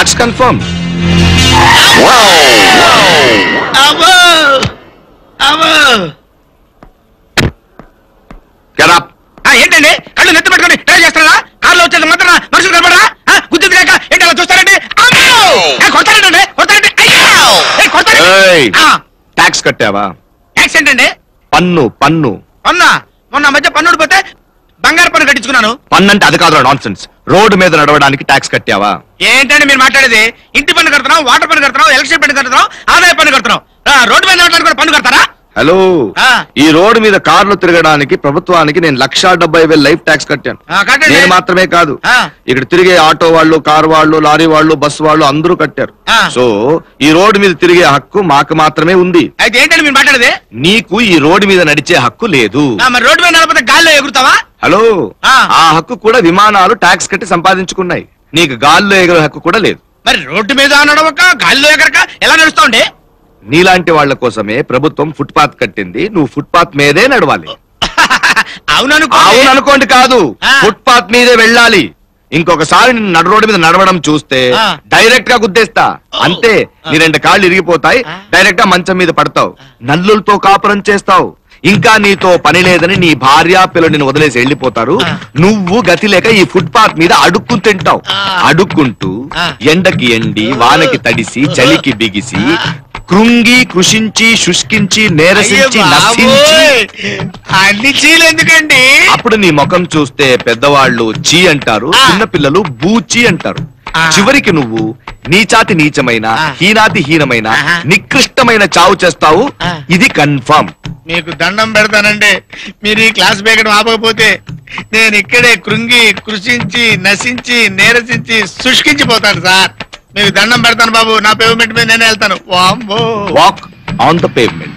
That's confirmed. Get up. ఏంటండి కళ్ళు నెత్తి పెట్టుకొని ట్రై చేస్తారా? కార్లో వచ్చేది మాత్రం మనుషులు కనబడరా? గుర్తు లేక ఏంటి అలా చూస్తారండి? ట్యాక్స్ కట్టావా? యాక్సిడెంట్ అండి. పన్ను పన్ను పన్నా మొన్న మధ్య పన్నుడు పోతే బంగారు పన్ను కట్టించుకున్నాను. పన్ను అంటే అది కాదు, నాన్ సెన్స్. రోడ్డు మీద నడవడానికి ట్యాక్స్ కట్టావా? ఏంటండి మీరు మాట్లాడేది? ఇంటి పన్ను కడుతున్నాం, వాటర్ పన్ను కడుతున్నాం, ఎలక్ట్రిసిటీ పన్ను కడుతున్నాం, ఆదాయ పన్ను కడుతున్నాం. రోడ్డు మీద నడవడానికి కూడా పన్ను కడతారా? హలో, ఈ రోడ్డు మీద కార్లు తిరగడానికి ప్రభుత్వానికి నేను 1,70,000 లైఫ్ ట్యాక్స్ కట్టాను. నేను మాత్రమే కాదు, ఇక్కడ తిరిగే ఆటో వాళ్ళు, కారు వాళ్ళు, లారీ వాళ్ళు, బస్సు వాళ్ళు అందరూ కట్టారు. సో ఈ రోడ్డు మీద తిరిగే హక్కు మాకు మాత్రమే ఉంది. అయితే ఏంటండి మీరు మాట్లాడేది? నీకు ఈ రోడ్డు మీద నడిచే హక్కు లేదు. మరి రోడ్డు మీద నడపతే గాల్లో ఎగురుతావా? హలో, ఆ హక్కు కూడా విమానాలు ట్యాక్స్ కట్టి సంపాదించుకున్నాయి. నీకు గాల్లో ఎగరే హక్కు కూడా లేదు. మరి రోడ్డు మీద నడవక గాల్లో ఎగరక ఎలా నడుస్తావుండే? నీలాంటి వాళ్ల కోసమే ప్రభుత్వం ఫుట్పాత్ కట్టింది. నువ్వు ఫుట్పాత్ మీదే నడవాలి. అవుననుకోండి కాదు, ఫుట్పాత్ మీదే వెళ్ళాలి. ఇంకొకసారి నిన్ను నడు రోడ్డు మీద నడవడం చూస్తే డైరెక్ట్ గా గుద్దేస్తా. అంతే, నీ 2 కాళ్ళు ఇరిగిపోతాయి. డైరెక్ట్ గా మంచం మీద పడతావు, నల్లులతో కాపురం చేస్తావు. ఇంకా నీతో పని లేదని నీ భార్య పిల్లలు నిన్ను వదిలేసి వెళ్ళిపోతారు. నువ్వు గతి లేక ఈ ఫుట్పాత్ మీద అడుక్కు తింటావు. అడుక్కుంటూ ఎండకి ఎండి, వానకి తడిసి, చలికి బిగిసి, కృంగి, కృషించి, శుష్కించి, నేరసించి, నశించి, అన్ని చీలు ఎందుకండి? అప్పుడు నీ ముఖం చూస్తే పెద్దవాళ్ళు చీ అంటారు, చిన్నపిల్లలు బూచి అంటారు. చివరికి నువ్వు నీచాతి నీచమైన, హీనాతి హీనమైన, నికృష్టమైన చావు చేస్తావు. ఇది కన్ఫర్మ్. మీకు దండం పెడతానండి, మీరు ఈ క్లాస్ బేగడం ఆపకపోతే నేను ఇక్కడే కృంగి, కృషించి, నశించి, నేరసించి, శుష్కించిపోతాను సార్. మీకు దండం పెడతాను బాబు, నా పేమెంట్ మీద నేనే వెళ్తాను. Walk on the payment.